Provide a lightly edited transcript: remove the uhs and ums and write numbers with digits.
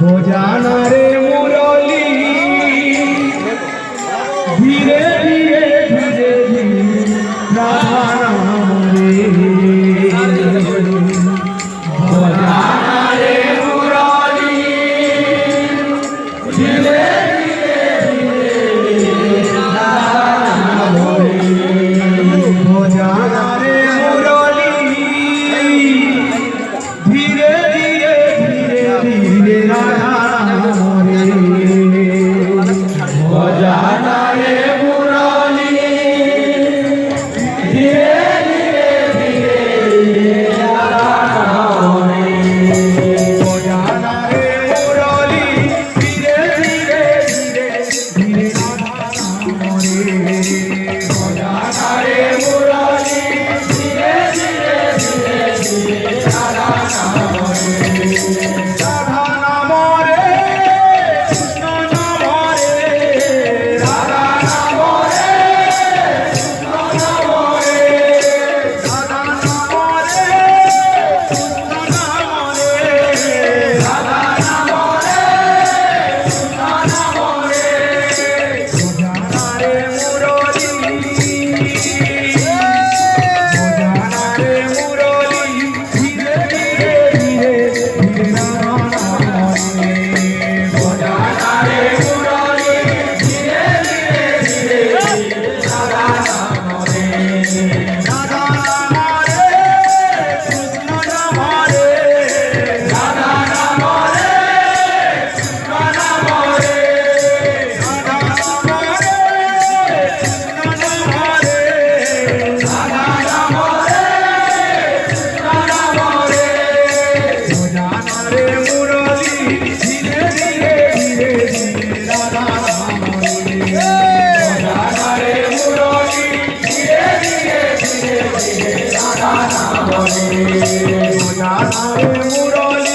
हो जाना रे मुरली धीरे धीरे धीरे धीरे राधा रे हो जाना रे मुरली धीरे धीरे राधा रे हो जाना रे मुरली धीरे धीरे धीरे राधा हो जाना रे मुरली धीरे धीरे राधा हो जाना रे मुरली धीरे धीरे धीरे राधा हो जाना रे मुरली धीरे धीरे राधा मुरली